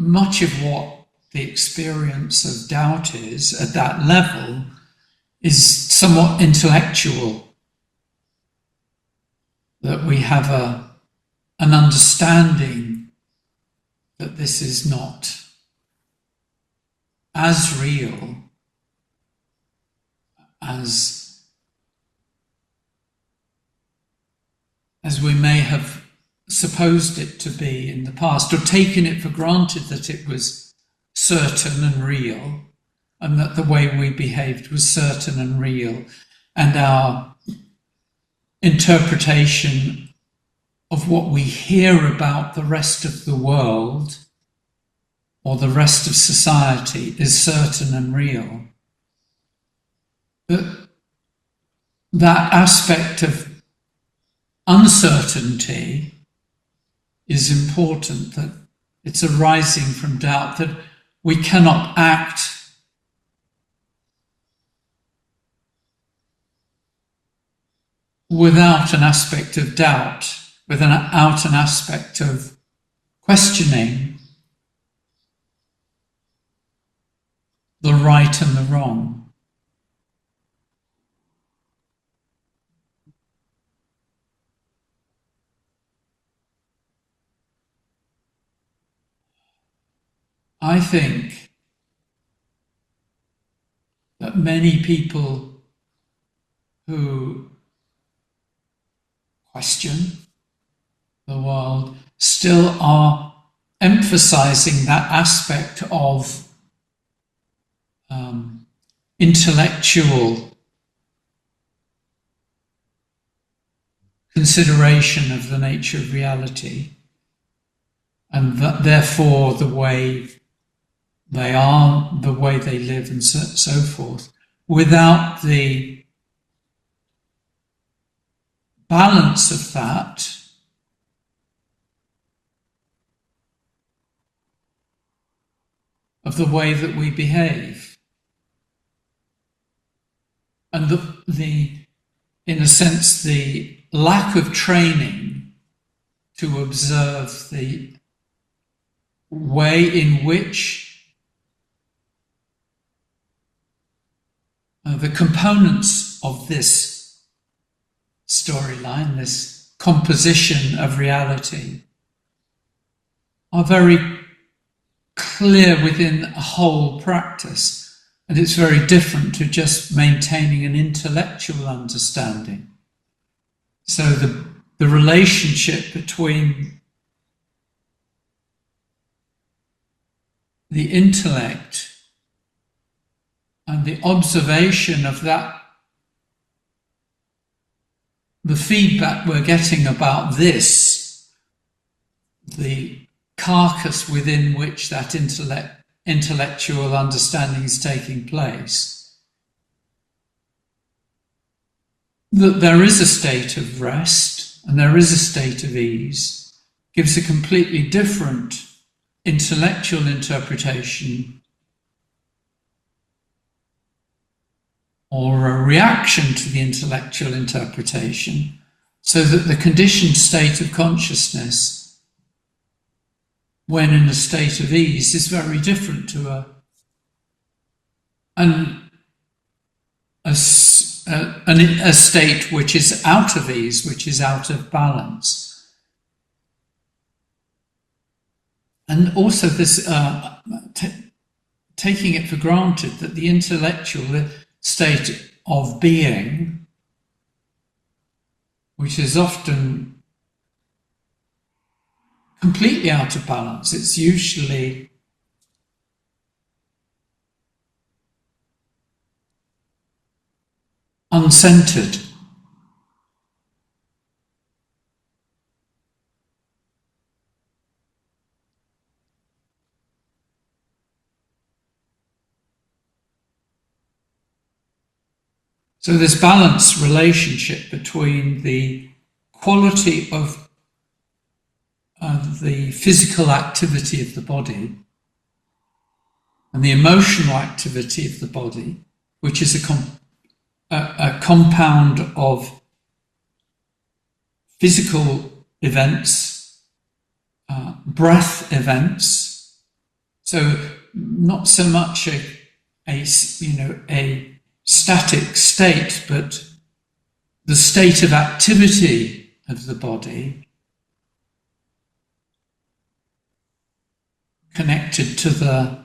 much of what the experience of doubt is at that level is somewhat intellectual. That we have an understanding that this is not as real as we may have supposed it to be in the past, or taken it for granted that it was certain and real, and that the way we behaved was certain and real, and our interpretation of what we hear about the rest of the world or the rest of society is certain and real. That aspect of uncertainty is important, that it's arising from doubt, that we cannot act without an aspect of doubt, without an aspect of questioning the right and the wrong. I think that many people who question the world still are emphasizing that aspect of intellectual consideration of the nature of reality, and that therefore the way they are, the way they live, and so forth, without the balance of that of the way that we behave, and the in a sense the lack of training to observe the way in which the components of this storyline, this composition of reality, are very clear within a whole practice. And it's very different to just maintaining an intellectual understanding. So the relationship between the intellect and the observation of that, the feedback we're getting about this, the carcass within which that intellectual understanding is taking place, that there is a state of rest and there is a state of ease, gives a completely different intellectual interpretation or a reaction to the intellectual interpretation, so that the conditioned state of consciousness, when in a state of ease, is very different to a state which is out of ease, which is out of balance. And also this taking it for granted that the intellectual state of being, which is often completely out of balance, it's usually uncentered. So this balanced relationship between the quality of the physical activity of the body and the emotional activity of the body, which is a compound of physical events, breath events, So not so much a static state, but the state of activity of the body connected to the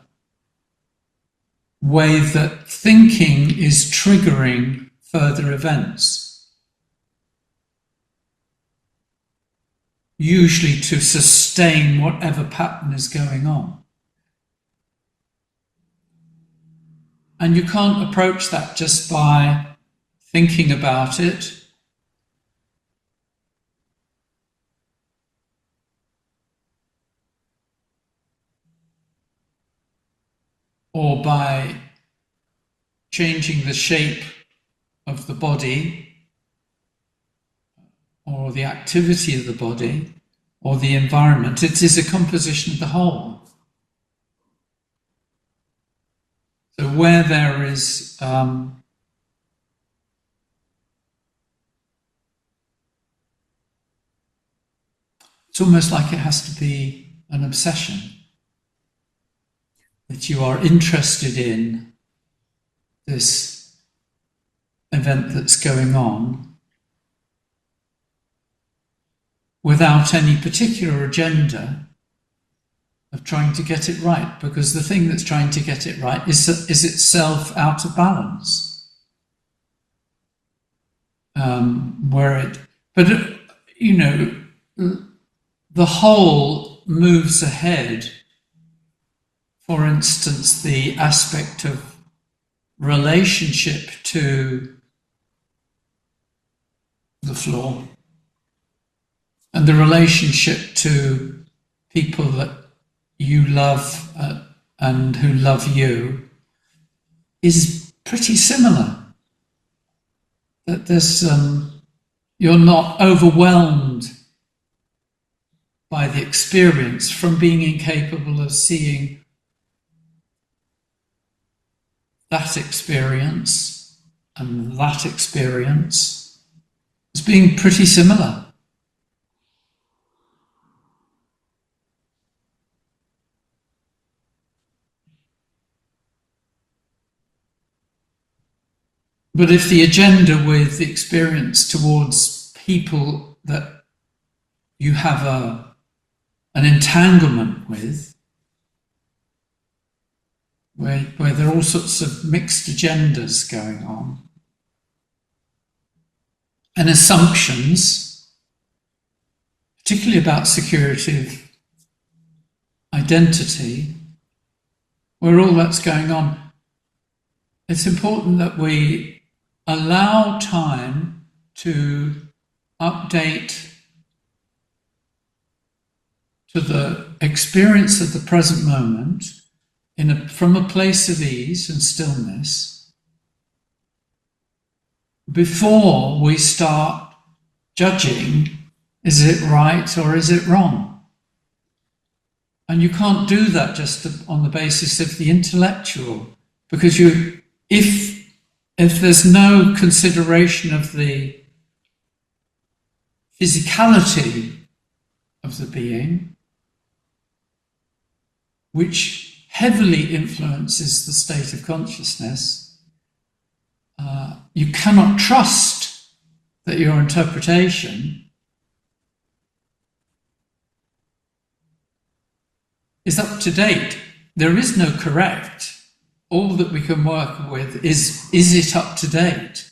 way that thinking is triggering further events, usually to sustain whatever pattern is going on. And you can't approach that just by thinking about it, or by changing the shape of the body, or the activity of the body, or the environment. It is a composition of the whole. So where there is it's almost like it has to be an obsession, that you are interested in this event that's going on without any particular agenda of trying to get it right, because the thing that's trying to get it right is itself out of balance. The whole moves ahead. For instance, the aspect of relationship to the floor and the relationship to people that you love and who love you is pretty similar. That there's you're not overwhelmed by the experience from being incapable of seeing that experience and that experience as being pretty similar. But if the agenda with the experience towards people that you have an entanglement with, where there are all sorts of mixed agendas going on, and assumptions, particularly about security of identity, where all that's going on, it's important that we allow time to update to the experience of the present moment from a place of ease and stillness before we start judging, is it right or is it wrong? And you can't do that just on the basis of the intellectual, because if there's no consideration of the physicality of the being, which heavily influences the state of consciousness, you cannot trust that your interpretation is up to date. There is no correct. All that we can work with is it up to date?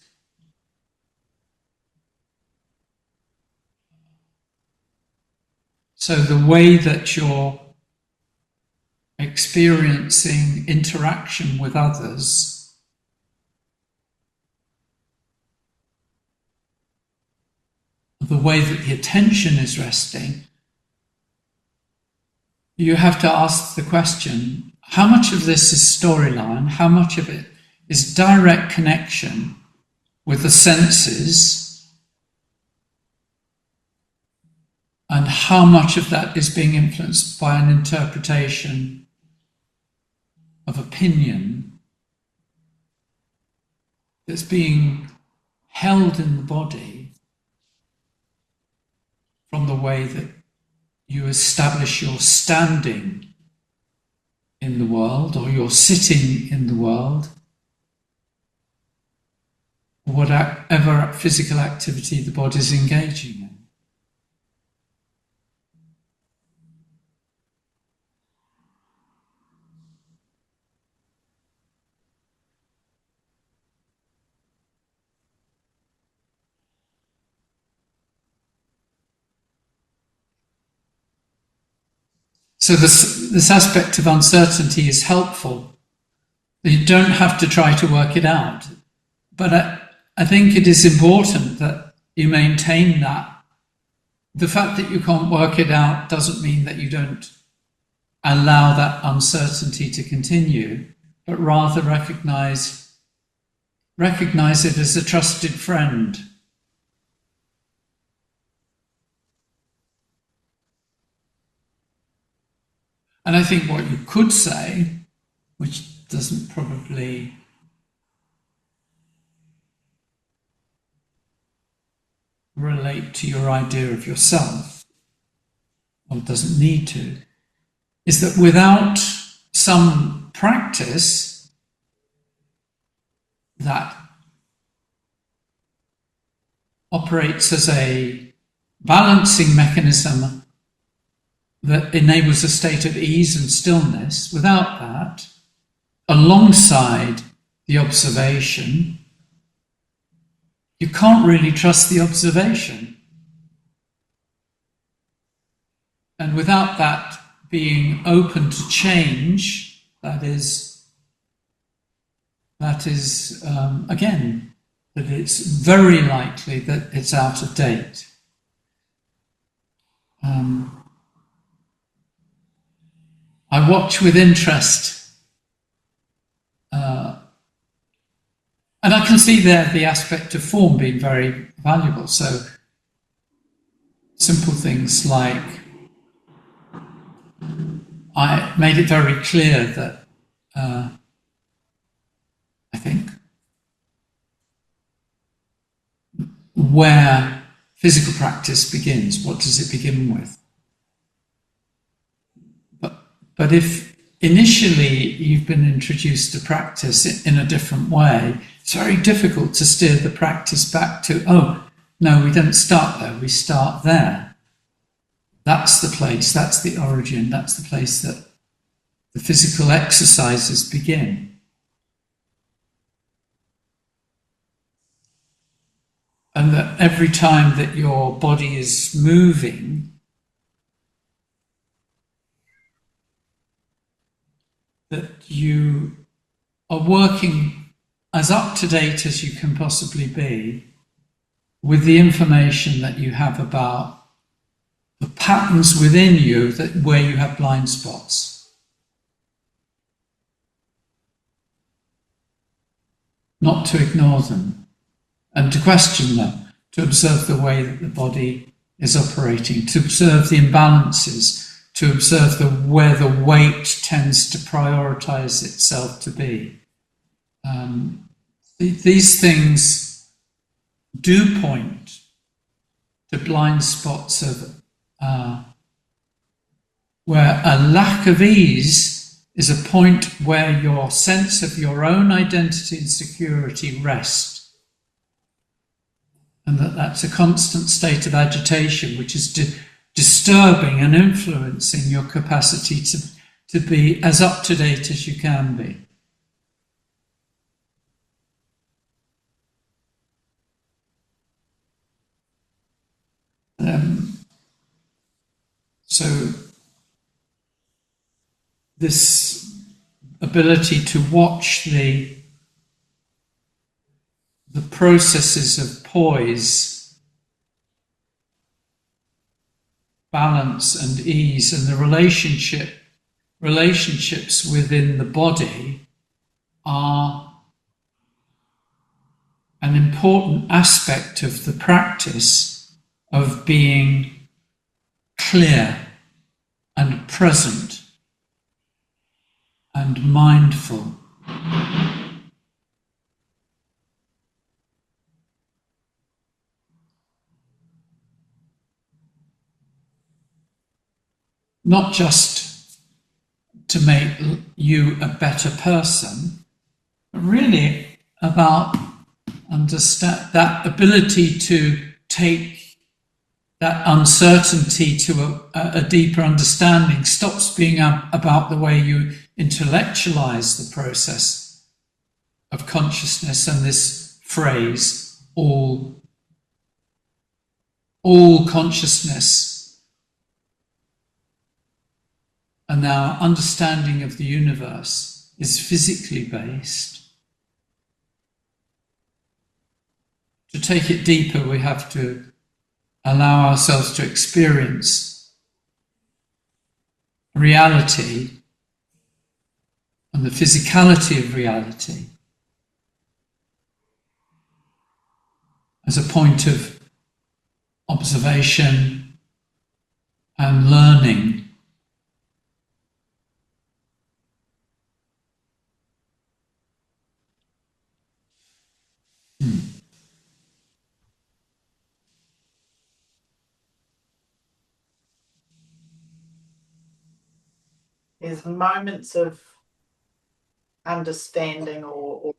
So the way that you're experiencing interaction with others the way that the attention is resting, you have to ask the question, how much of this is storyline? How much of it is direct connection with the senses? And how much of that is being influenced by an interpretation of opinion that's being held in the body from the way that you establish your standing in the world, or you're sitting in the world, or whatever physical activity the body is engaging in. So this aspect of uncertainty is helpful. You don't have to try to work it out. But I think it is important that you maintain that. The fact that you can't work it out doesn't mean that you don't allow that uncertainty to continue, but rather recognize it as a trusted friend. And I think what you could say, which doesn't probably relate to your idea of yourself, or doesn't need to, is that without some practice that operates as a balancing mechanism that enables a state of ease and stillness, without that, alongside the observation, you can't really trust the observation. And without that being open to change, that is again, that it's very likely that it's out of date. I watch with interest, and I can see there the aspect of form being very valuable. So simple things like, I made it very clear that I think where physical practice begins, what does it begin with? But if initially you've been introduced to practice in a different way, it's very difficult to steer the practice back to, oh, no, we don't start there, we start there. That's the place, that's the origin, that's the place that the physical exercises begin. And that every time that your body is moving, that you are working as up to date as you can possibly be with the information that you have about the patterns within you where you have blind spots. Not to ignore them and to question them, to observe the way that the body is operating, to observe the imbalances, to observe where the weight tends to prioritize itself to be. These things do point to blind spots of where a lack of ease is a point where your sense of your own identity and security rest, and that's a constant state of agitation which is disturbing and influencing your capacity to be as up to date as you can be. So this ability to watch the processes of poise, balance and ease, and the relationships within the body are an important aspect of the practice of being clear and present and mindful. Not just to make you a better person, but really about understand that ability to take that uncertainty to a deeper understanding, stops being about the way you intellectualize the process of consciousness and this phrase, all consciousness. And our understanding of the universe is physically based. To take it deeper, we have to allow ourselves to experience reality and the physicality of reality as a point of observation and learning. There's moments of understanding or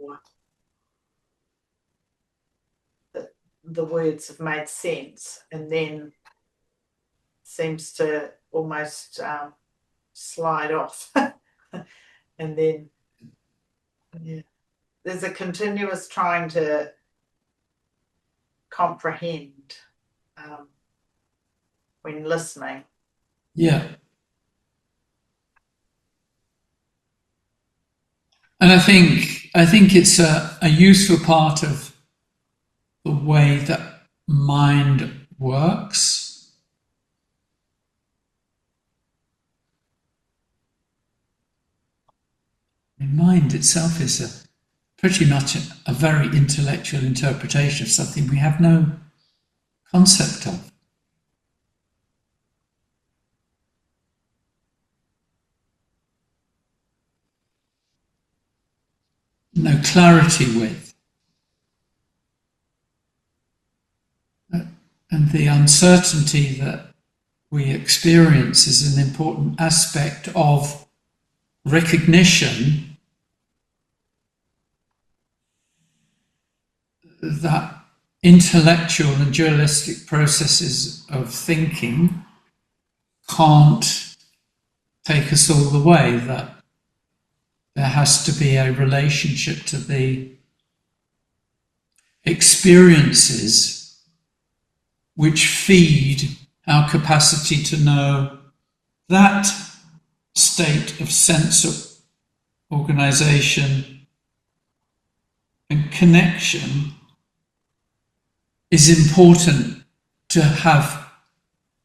the words have made sense, and then seems to almost slide off. And then there's a continuous trying to comprehend when listening. Yeah. And I think it's a useful part of the way that mind works. Mind itself is pretty much a very intellectual interpretation of something we have no concept of. No clarity with. And the uncertainty that we experience is an important aspect of recognition that intellectual and dualistic processes of thinking can't take us all the way, that there has to be a relationship to the experiences which feed our capacity to know that state of sense of organization and connection is important to have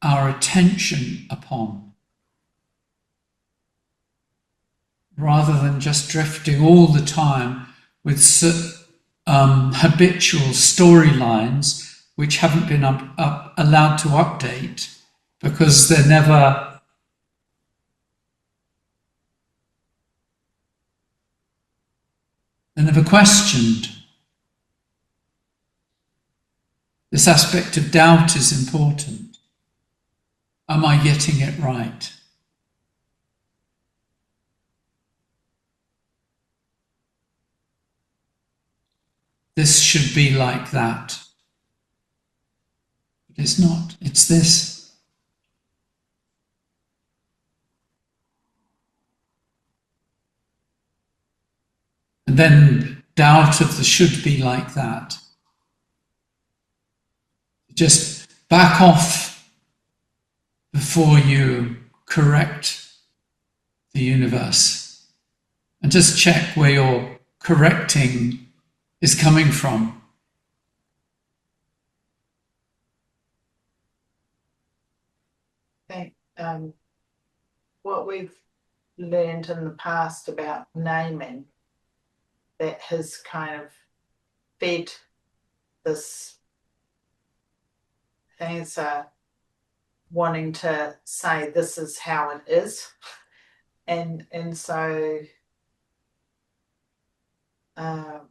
our attention upon, rather than just drifting all the time with habitual storylines which haven't been allowed to update because they're never questioned. This aspect of doubt is important. Am I getting it right? This should be like that. But it's not. It's this. And then doubt of the should be like that. Just back off before you correct the universe and just check where your correcting is coming from. I think what we've learned in the past about naming, that has kind of fed this answer, wanting to say this is how it is, and so a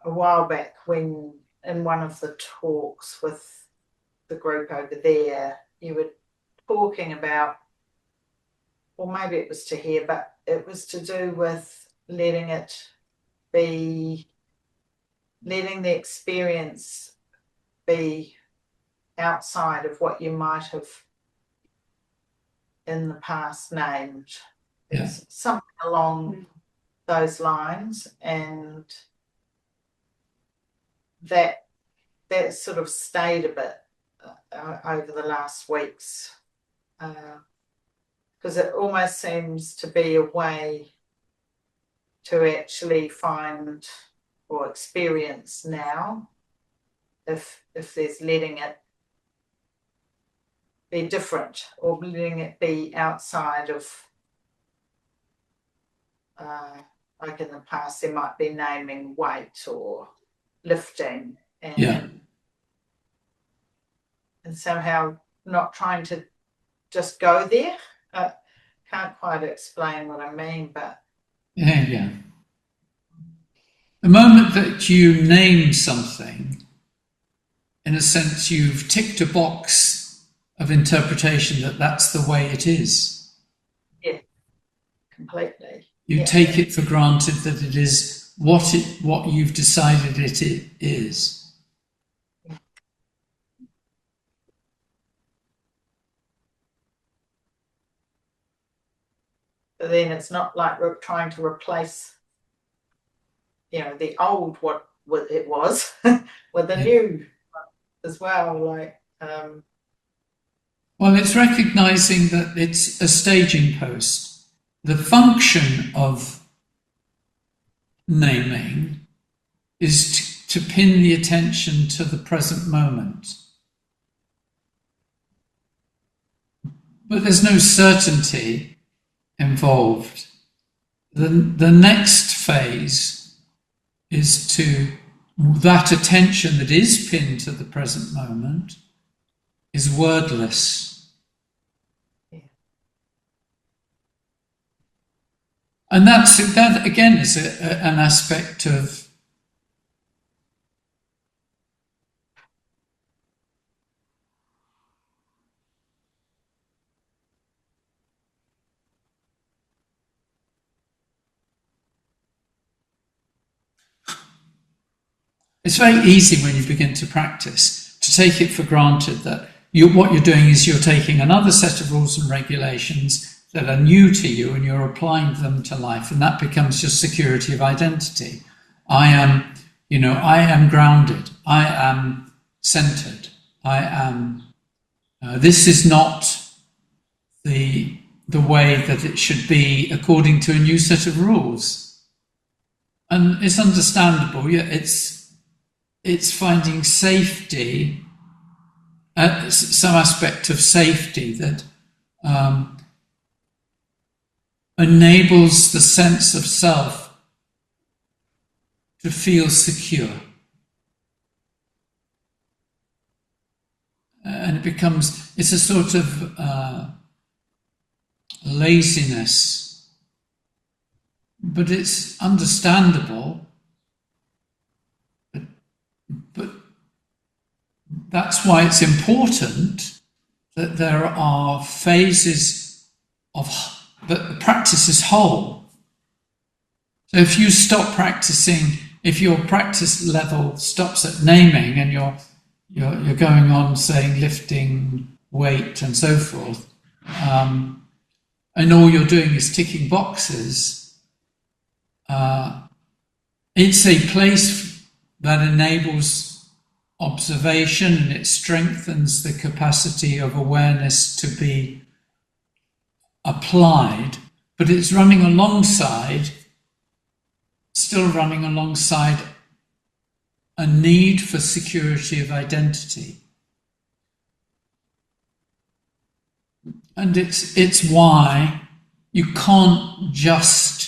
while back, when in one of the talks with the group over there, you were talking about or maybe it was to here, but it was to do with letting the experience be outside of what you might have in the past named. Yeah. It's something along those lines, and that sort of stayed a bit over the last weeks, because it almost seems to be a way to actually find or experience now, if there's letting it be different or letting it be outside of, like in the past there might be naming weight or lifting, and somehow not trying to just go there. Can't quite explain what I mean, but yeah. The moment that you name something, in a sense, you've ticked a box of interpretation that that's the way it is. Yeah, completely. You take it for granted that it is what you've decided it is. But then it's not like we're trying to replace, the old what it was with the new as well. Like, well, it's recognizing that it's a staging post. The function of naming is to pin the attention to the present moment. But there's no certainty involved. The next phase is to that attention that is pinned to the present moment is wordless. Yeah. And that again is an aspect of it's very easy when you begin to practice to take it for granted that what you're doing is you're taking another set of rules and regulations that are new to you and you're applying them to life, and that becomes your security of identity. I am grounded. I am centered. I am. This is not the way that it should be according to a new set of rules, and it's understandable. Yeah, it's finding safety, some aspect of safety that enables the sense of self to feel secure. And it's a sort of laziness, but it's understandable. But that's why it's important that there are phases that the practice is whole. So if you stop practicing, if your practice level stops at naming and you're going on saying lifting weight and so forth, and all you're doing is ticking boxes, it's a place that enables observation, and it strengthens the capacity of awareness to be applied, but it's still running alongside a need for security of identity. And it's why you can't just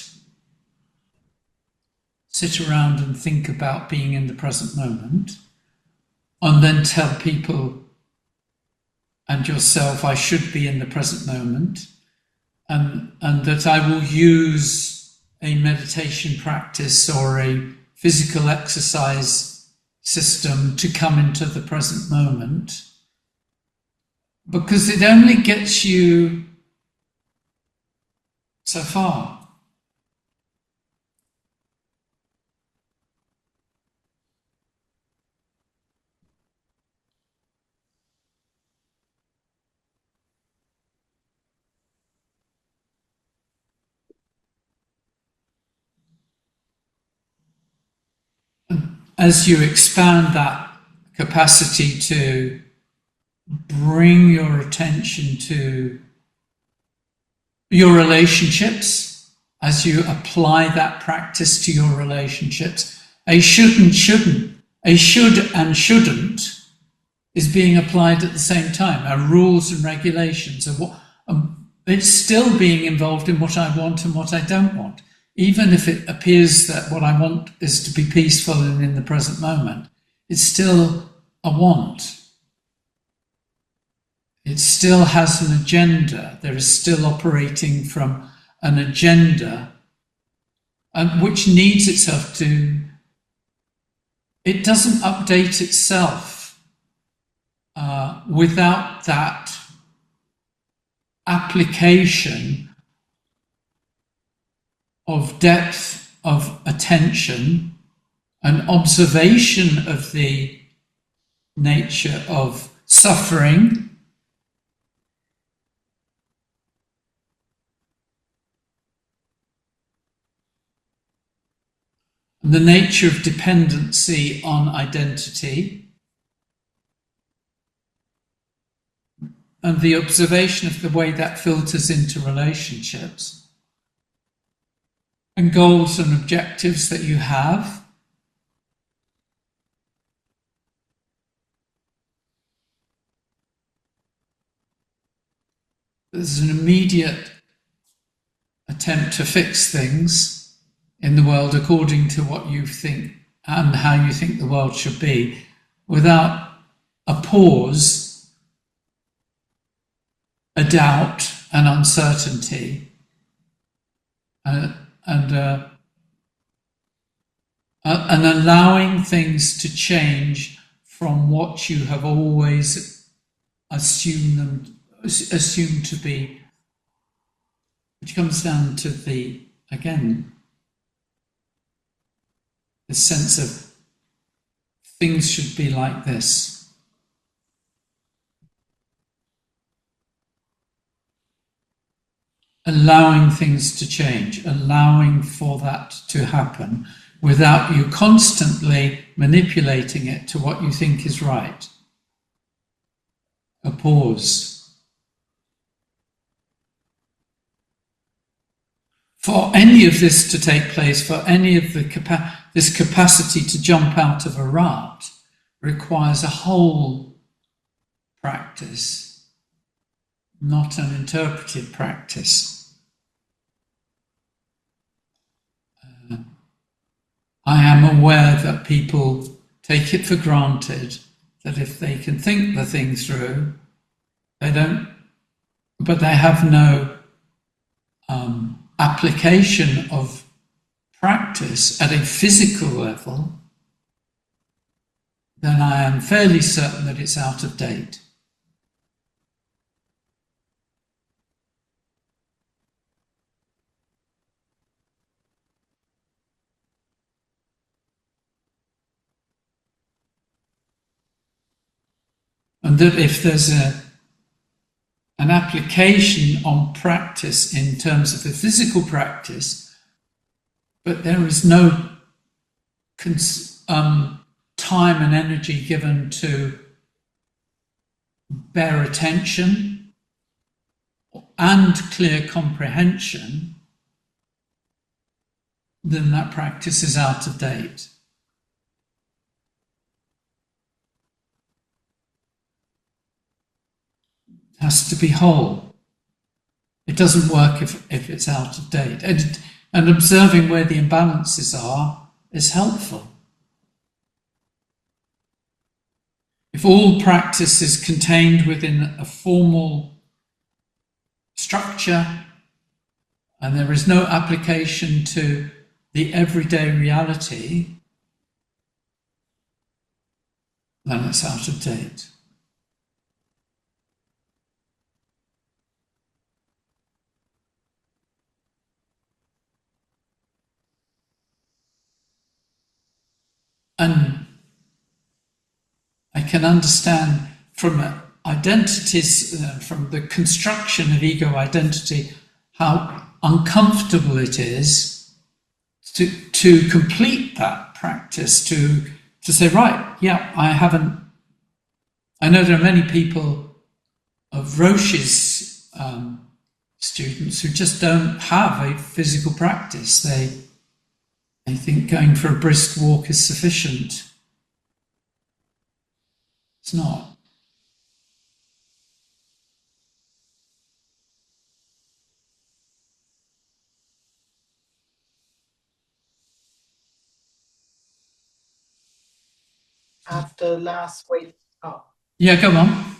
sit around and think about being in the present moment and then tell people and yourself, I should be in the present moment, and that I will use a meditation practice or a physical exercise system to come into the present moment, because it only gets you so far? As you expand that capacity to bring your attention to your relationships, as you apply that practice to your relationships, a should and shouldn't is being applied at the same time. Our rules and regulations are what it's still being involved in what I want and what I don't want. Even if it appears that what I want is to be peaceful and in the present moment, it's still a want. It still has an agenda. There is still operating from an agenda, which needs itself to. It doesn't update itself without that application of depth of attention, an observation of the nature of suffering, the nature of dependency on identity, and the observation of the way that filters into relationships, and goals and objectives that you have. There's an immediate attempt to fix things in the world according to what you think and how you think the world should be, without a pause, a doubt, an uncertainty, and allowing things to change from what you have always assumed to be, which comes down to the sense of things should be like this. Allowing things to change, allowing for that to happen without you constantly manipulating it to what you think is right. A pause. For any of this to take place, for any of this capacity to jump out of a rut, requires a whole practice, not an interpreted practice. I am aware that people take it for granted that if they can think the thing through, they have no application of practice at a physical level, then I am fairly certain that it's out of date. And that if there's an application on practice in terms of the physical practice, but there is no time and energy given to bare attention and clear comprehension, then that practice is out of date. It has to be whole. It doesn't work if it's out of date. And observing where the imbalances are is helpful. If all practice is contained within a formal structure and there is no application to the everyday reality, then it's out of date. And I can understand from identities, from the construction of ego identity, how uncomfortable it is to complete that practice, to say, right, yeah, I know there are many people of Roche's students who just don't have a physical practice. They think going for a brisk walk is sufficient. It's not. After last week, Yeah, go on.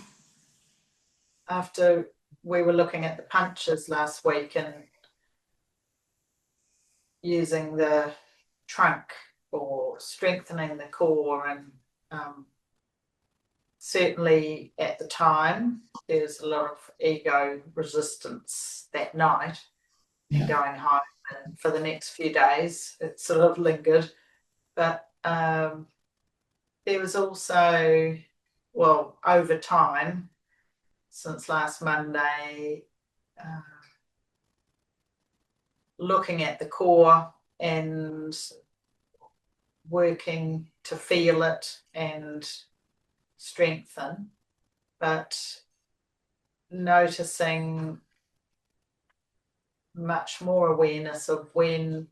after we were looking at the punches last week and using the trunk for strengthening the core, and certainly at the time there's a lot of ego resistance that night. Yeah. Going home, and for the next few days it sort of lingered, but there was also, well, over time since last Monday, looking at the core and working to feel it and strengthen, but noticing much more awareness of when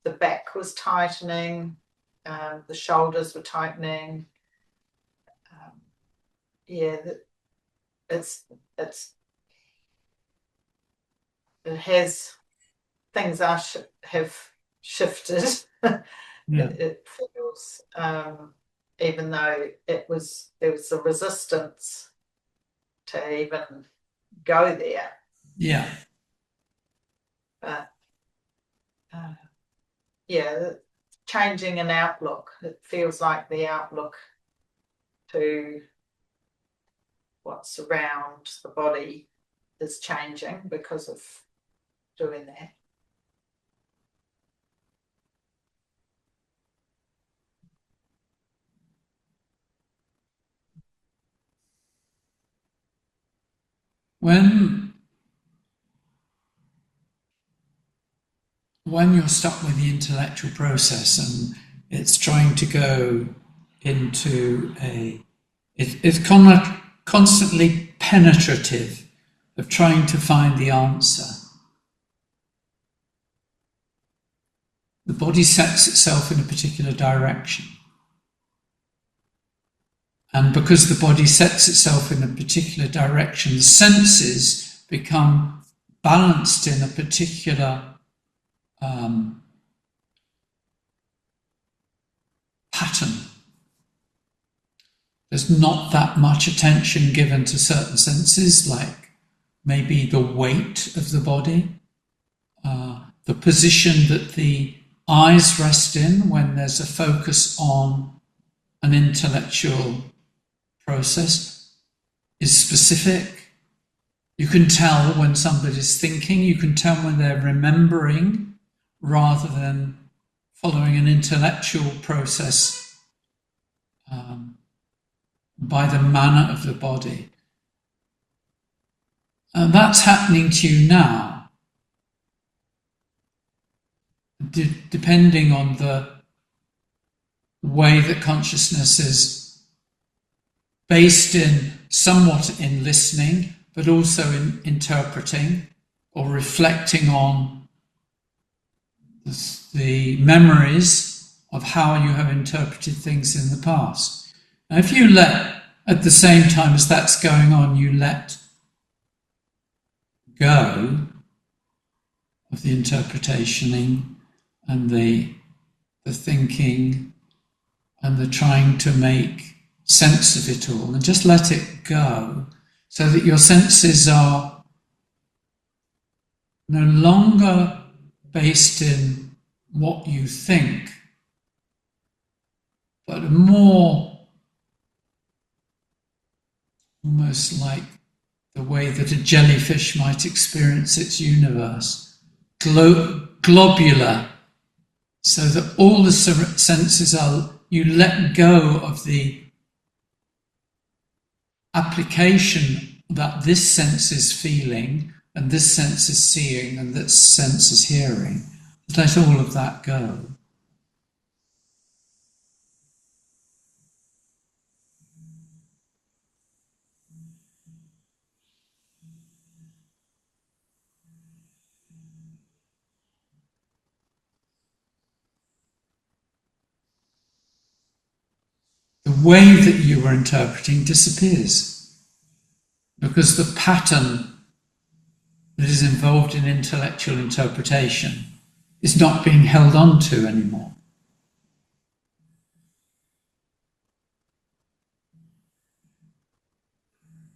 the back was tightening, the shoulders were tightening. It has, things have shifted. Yeah. It feels, even though there was a resistance to even go there. Yeah. But changing an outlook. It feels like the outlook to what surrounds the body is changing because of doing that. When you're stuck with the intellectual process and it's trying to go into it's constantly penetrative of trying to find the answer. The body sets itself in a particular direction. And because the body sets itself in a particular direction, the senses become balanced in a particular pattern. There's not that much attention given to certain senses, like maybe the weight of the body, the position that the eyes rest in when there's a focus on an intellectual process is specific. You can tell when somebody's thinking, you can tell when they're remembering rather than following an intellectual process by the manner of the body. And that's happening to you now, depending on the way that consciousness is based in somewhat in listening, but also in interpreting or reflecting on the memories of how you have interpreted things in the past. Now, if you let, at the same time as that's going on, you let go of the interpretationing and the thinking and the trying to make sense of it all, and just let it go, so that your senses are no longer based in what you think, but more almost like the way that a jellyfish might experience its universe, globular, so that all the senses are you let go of the application that this sense is feeling and this sense is seeing and this sense is hearing. Let all of that go. The way that you were interpreting disappears because the pattern that is involved in intellectual interpretation is not being held on to anymore.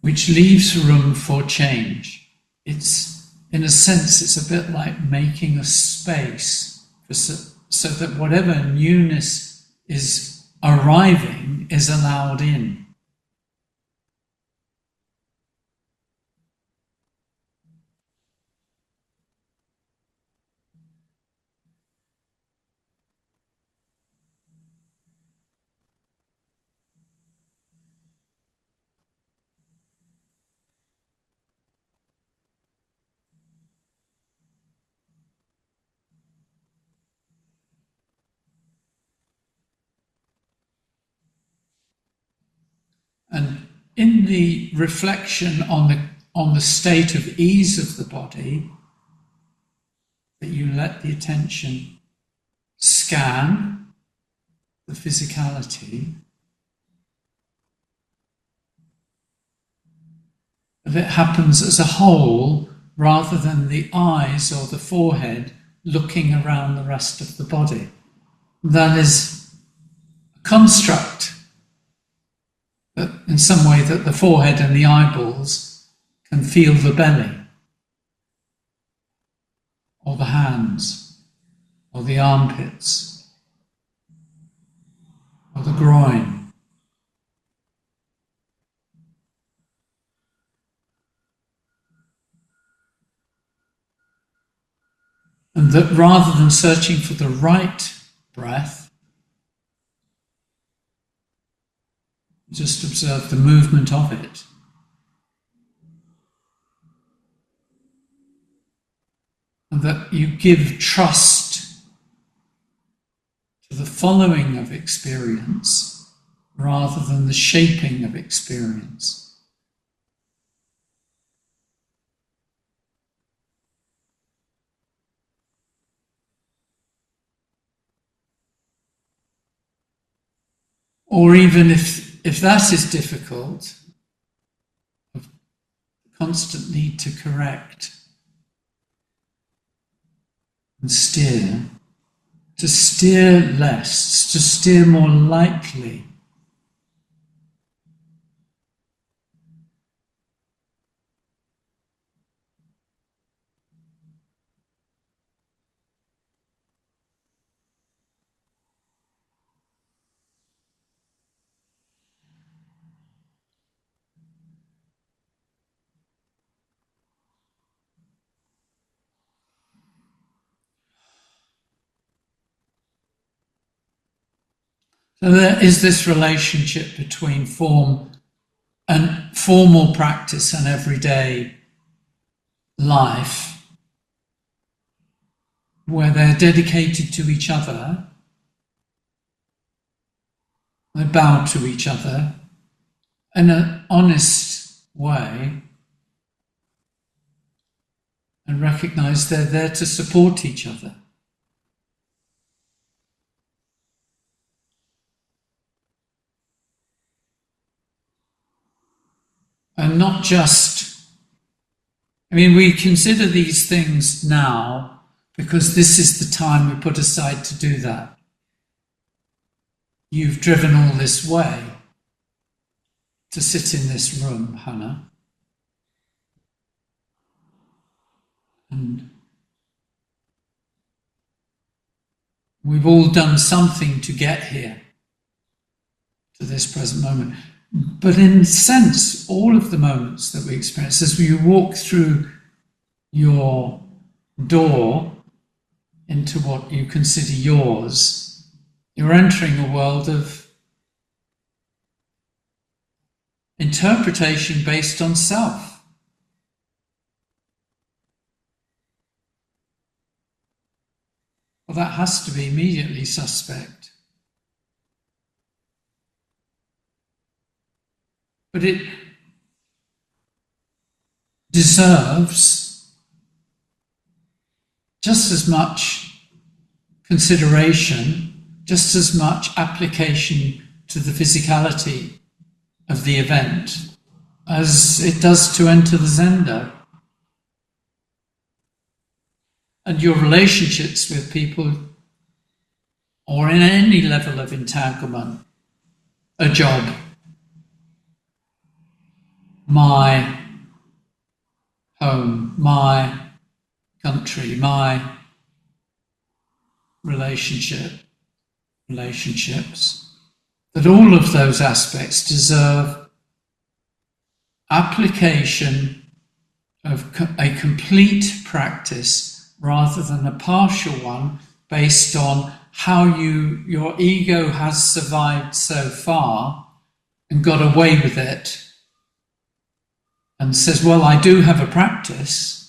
Which leaves room for change. In a sense, it's a bit like making a space so that whatever newness is arriving is allowed in. And in the reflection on the state of ease of the body, that you let the attention scan the physicality, that it happens as a whole rather than the eyes or the forehead looking around the rest of the body. That is a construct that in some way that the forehead and the eyeballs can feel the belly or the hands or the armpits or the groin. And that rather than searching for the right breath, just observe the movement of it. And that you give trust to the following of experience rather than the shaping of experience. Or even if that is difficult, the constant need to correct and steer, to steer less, to steer more lightly. So there is this relationship between formal practice and everyday life, where they're dedicated to each other, they bow to each other in an honest way and recognize they're there to support each other. And not just, we consider these things now because this is the time we put aside to do that. You've driven all this way to sit in this room, Hannah. And we've all done something to get here, to this present moment. But in a sense, all of the moments that we experience, as you walk through your door into what you consider yours, You're entering a world of interpretation based on self. Well, that has to be immediately suspect. But it deserves just as much consideration, just as much application to the physicality of the event as it does to enter the zendo. And your relationships with people, or in any level of entanglement, a job, my home, my country, my relationships, that all of those aspects deserve application of a complete practice rather than a partial one based on how your ego has survived so far and got away with it and says, well, I do have a practice.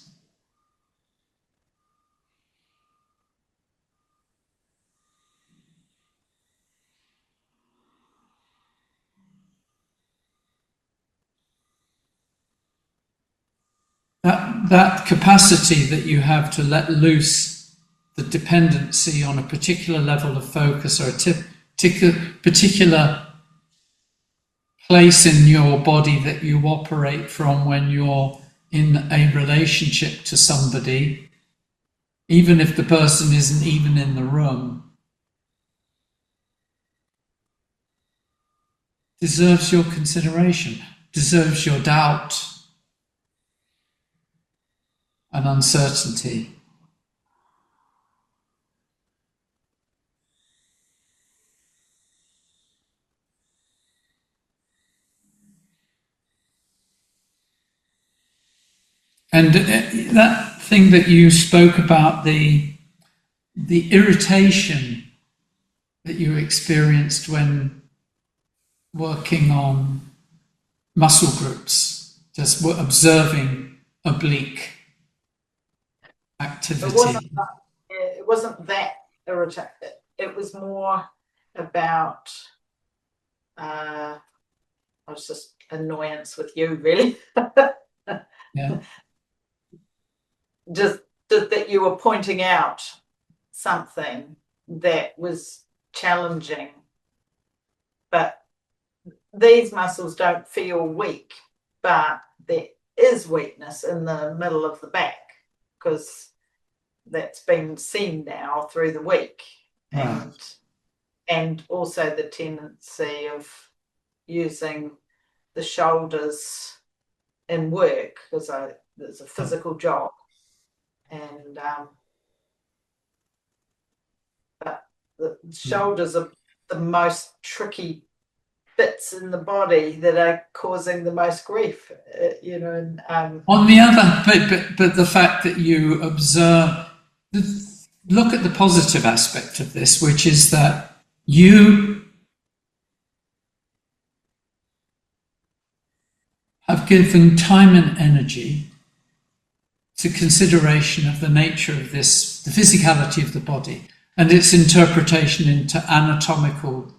That capacity that you have to let loose the dependency on a particular level of focus or a particular place in your body that you operate from when you're in a relationship to somebody, even if the person isn't even in the room, deserves your consideration, deserves your doubt and uncertainty. And that thing that you spoke about, the irritation that you experienced when working on muscle groups, just observing oblique activity. It wasn't that irritating. It was more about I was just annoyance with you, really. Yeah. Just that you were pointing out something that was challenging, but these muscles don't feel weak, but there is weakness in the middle of the back because that's been seen now through the week. Right. And also the tendency of using the shoulders in work because there's a physical job, and but the shoulders are the most tricky bits in the body that are causing the most grief, And, on the other, but the fact that you observe, look at the positive aspect of this, which is that you have given time and energy to consideration of the nature of this, the physicality of the body, and its interpretation into anatomical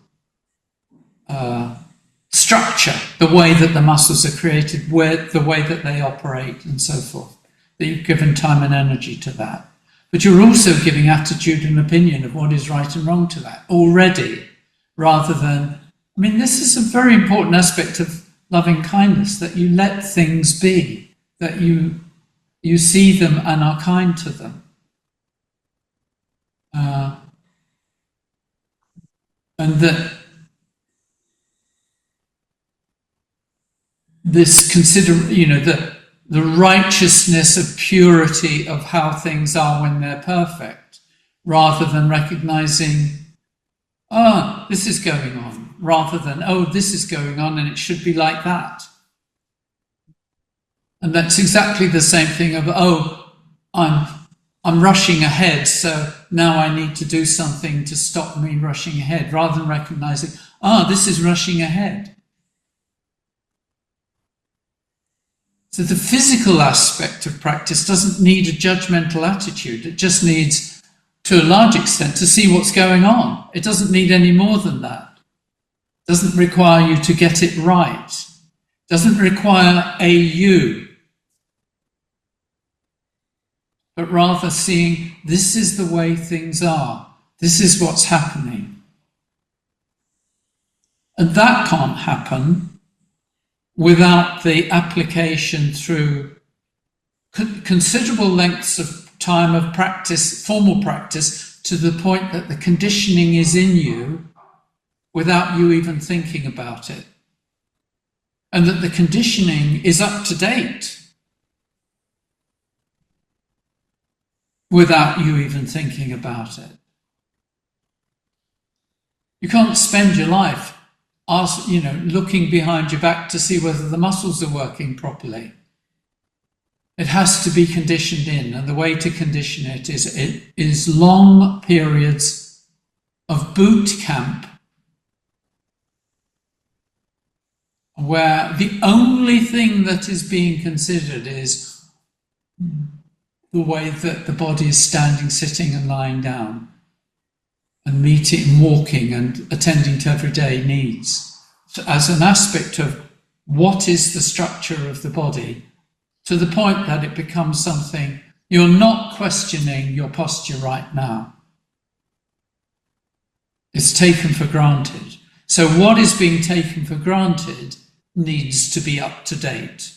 structure, the way that the muscles are created, the way that they operate, and so forth. That you've given time and energy to that. But you're also giving attitude and opinion of what is right and wrong to that already, rather than, this is a very important aspect of loving kindness, that you let things be, that you see them and are kind to them. And that this the righteousness of purity of how things are when they're perfect, rather than recognizing, this is going on, rather than, this is going on and it should be like that. And that's exactly the same thing of, I'm rushing ahead, so now I need to do something to stop me rushing ahead, rather than recognizing, this is rushing ahead. So the physical aspect of practice doesn't need a judgmental attitude. It just needs, to a large extent, to see what's going on. It doesn't need any more than that. It doesn't require you to get it right. It doesn't require a you. But rather seeing this is the way things are. This is what's happening. And that can't happen without the application through considerable lengths of time of practice, formal practice, to the point that the conditioning is in you without you even thinking about it. And that the conditioning is up to date without you even thinking about it. You can't spend your life looking behind your back to see whether the muscles are working properly. It has to be conditioned in, and the way to condition it is long periods of boot camp where the only thing that is being considered is the way that the body is standing, sitting and lying down, and meeting, walking and attending to everyday needs. So as an aspect of what is the structure of the body, to the point that it becomes something, you're not questioning your posture right now. It's taken for granted. So what is being taken for granted needs to be up to date.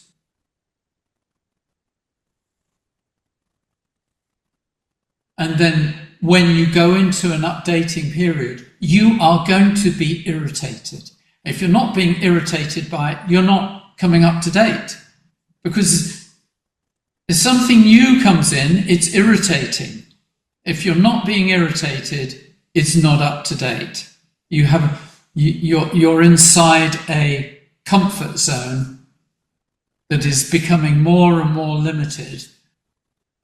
And then when you go into an updating period, you are going to be irritated. If you're not being irritated by it, you're not coming up to date. Because if something new comes in, it's irritating. If you're not being irritated, it's not up to date. You're inside a comfort zone that is becoming more and more limited,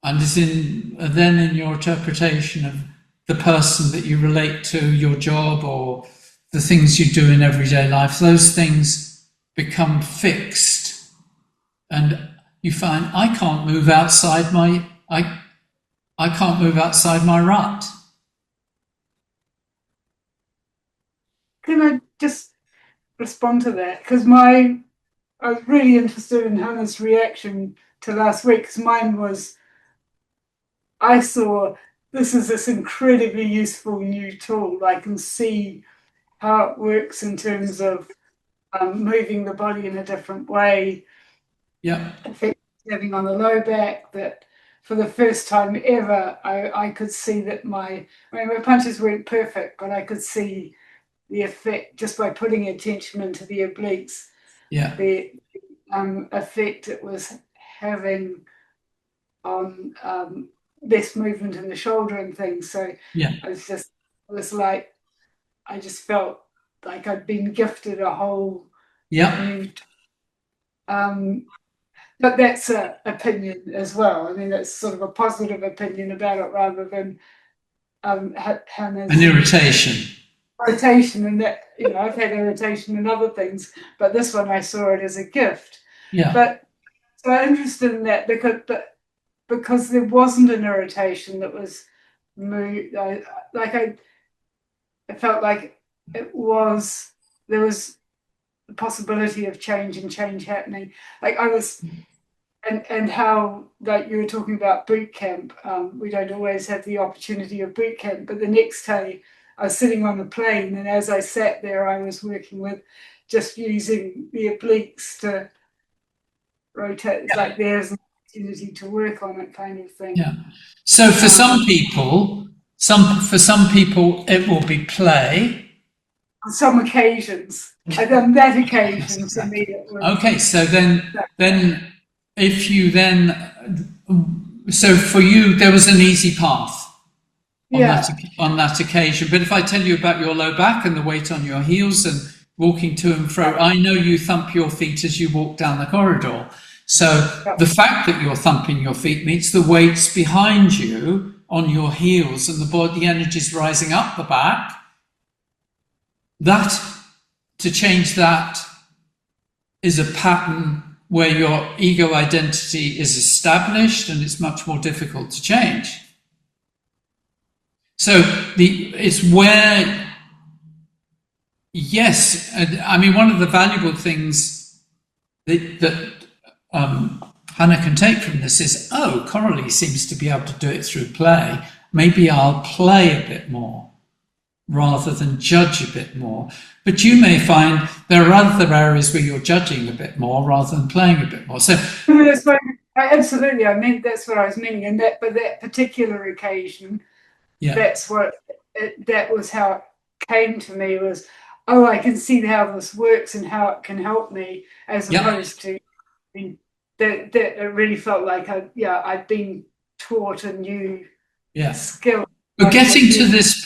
and is then in your interpretation of the person that you relate to, your job, or the things you do in everyday life, those things become fixed. And you find, I can't move outside my rut. Can I just respond to that? Because I was really interested in Hannah's reaction to last week, because mine was, I saw this is this incredibly useful new tool. I can see how it works in terms of moving the body in a different way. Yeah. Effect having on the low back, that for the first time ever, I could see that my punches weren't perfect, but I could see the effect just by putting attention into the obliques. Yeah. The effect it was having on less movement in the shoulder and things. So yeah. I just felt like I'd been gifted a whole new, but that's an opinion as well. I mean, that's sort of a positive opinion about it, rather than Hannah's an irritation, and that, I've had irritation in other things, but this one I saw it as a gift. Yeah. But so I'm interested in that because there wasn't an irritation that was moved. I felt like there was the possibility of change happening. Like I was, and how, like you were talking about boot camp. We don't always have the opportunity of boot camp, but the next day I was sitting on the plane, and as I sat there, I was working with just using the obliques to rotate. It's like there's an opportunity to work on it, kind of thing. Yeah. So for some people, it will be play. On some occasions, and on that occasion, for me, it was. Okay, so then, if you so for you, there was an easy path on that occasion. But if I tell you about your low back and the weight on your heels and walking to and fro, I know you thump your feet as you walk down the corridor. So the fact that you're thumping your feet means the weight's behind you on your heels and the energy's rising up the back. That, to change that, is a pattern where your ego identity is established and it's much more difficult to change. So it's where, yes, I mean, one of the valuable things that Hannah can take from this is, Coralie seems to be able to do it through play. Maybe I'll play a bit more rather than judge a bit more. But you may find there are other areas where you're judging a bit more rather than playing a bit more. So absolutely, I meant that's what I was meaning, and that, but that particular occasion, that's what that was how it came to me, was, I can see how this works and how it can help me, as opposed to that it really felt like I'd been taught a new skill. But getting to this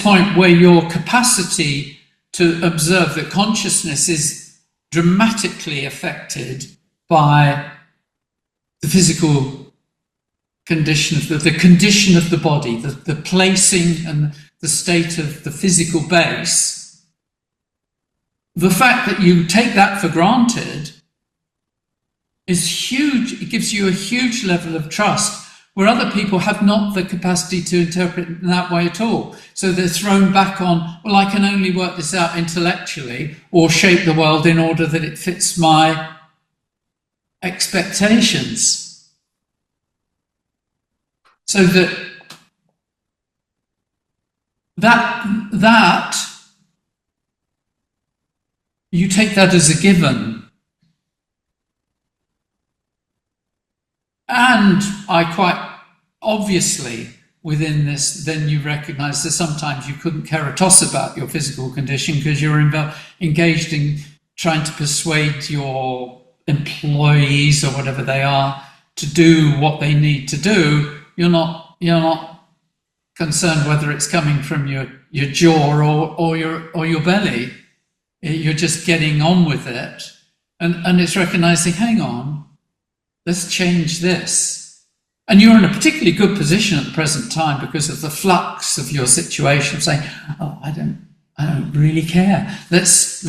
point where your capacity to observe that consciousness is dramatically affected by the physical condition of the condition of the body, the placing and the state of the physical base, the fact that you take that for granted is huge. It gives you a huge level of trust, where other people have not the capacity to interpret it in that way at all. So they're thrown back on, well, I can only work this out intellectually or shape the world in order that it fits my expectations. So that you take that as a given. And I quite obviously, within this, then you recognize that sometimes you couldn't care a toss about your physical condition because you're engaged in trying to persuade your employees or whatever they are to do what they need to do. You're not concerned whether it's coming from your jaw or your belly. You're just getting on with it, and it's recognizing, hang on, let's change this. And you're in a particularly good position at the present time because of the flux of your situation, saying, I don't really care. Let's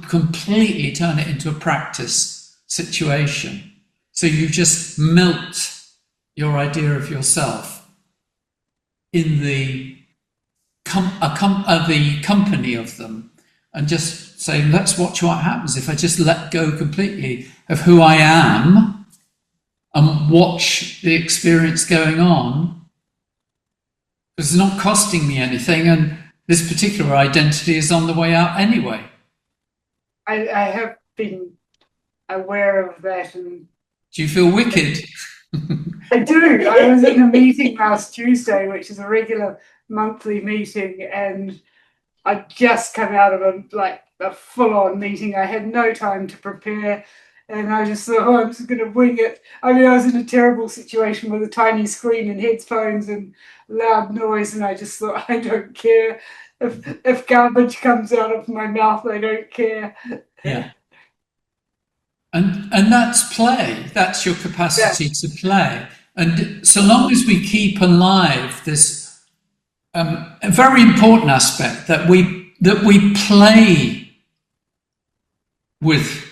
completely turn it into a practice situation. So you just melt your idea of yourself in the company of them, and just say, let's watch what happens if I just let go completely of who I am and watch the experience going on. It's not costing me anything, and this particular identity is on the way out anyway. I have been aware of that. And do you feel wicked? I do. I was in a meeting last Tuesday, which is a regular monthly meeting, and I'd just come out of a full-on meeting. I had no time to prepare, and I just thought, I'm just going to wing it. I mean, I was in a terrible situation with a tiny screen and headphones and loud noise, and I just thought, I don't care. If garbage comes out of my mouth, I don't care. Yeah. And that's play. That's your capacity to play. And so long as we keep alive this a very important aspect, that we play with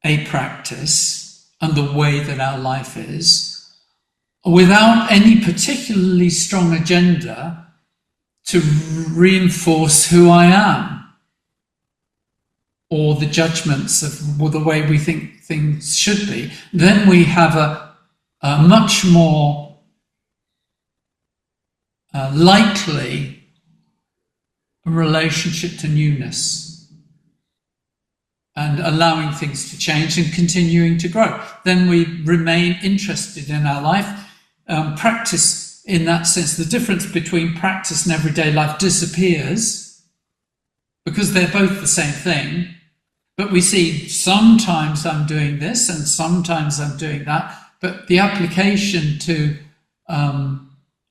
a practice and the way that our life is, without any particularly strong agenda to reinforce who I am or the judgments of the way we think things should be, then we have a much more likely relationship to newness and allowing things to change and continuing to grow. Then we remain interested in our life. Practice, in that sense, the difference between practice and everyday life disappears because they're both the same thing. But we see sometimes I'm doing this and sometimes I'm doing that. But the application to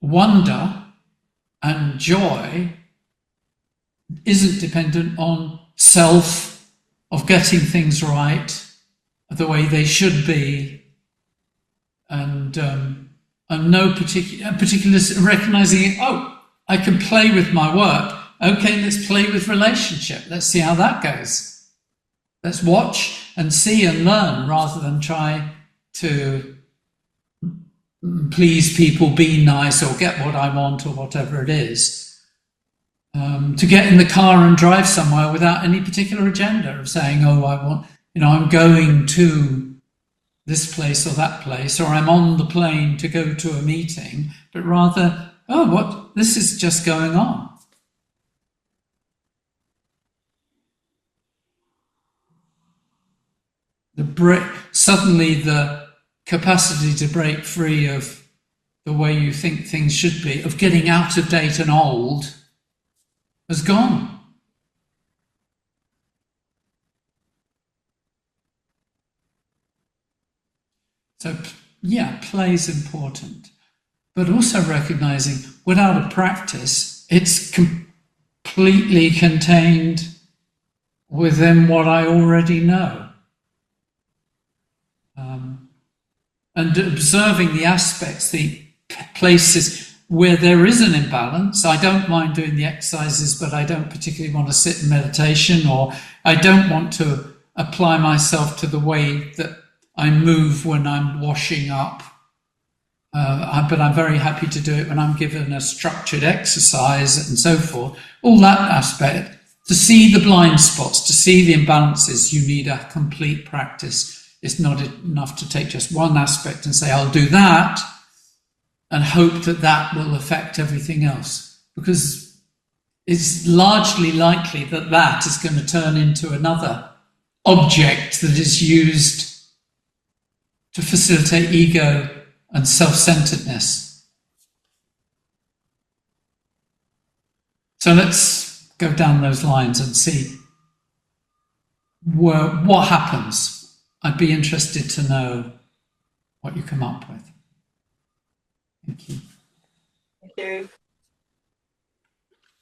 wonder and joy isn't dependent on self of getting things right the way they should be, and no particular recognizing, oh, I can play with my work. Okay, let's play with relationship. Let's see how that goes. Let's watch and see and learn rather than try to please people, be nice, or get what I want, or whatever it is. To get in the car and drive somewhere without any particular agenda of saying, oh, I want, I'm going to this place or that place, or I'm on the plane to go to a meeting, but rather, oh, this is just going on. Suddenly the capacity to break free of the way you think things should be, of getting out of date and old, has gone. So, yeah, play is important, but also recognizing without a practice, it's completely contained within what I already know. And observing the aspects, the places where there is an imbalance. I don't mind doing the exercises, but I don't particularly want to sit in meditation, or I don't want to apply myself to the way that I move when I'm washing up. But I'm very happy to do it when I'm given a structured exercise and so forth. All that aspect, to see the blind spots, to see the imbalances, you need a complete practice. It's not enough to take just one aspect and say, I'll do that, and hope that that will affect everything else. Because it's largely likely that that is going to turn into another object that is used to facilitate ego and self-centeredness. So let's go down those lines and see what happens. I'd be interested to know what you come up with. Thank you. Thank you.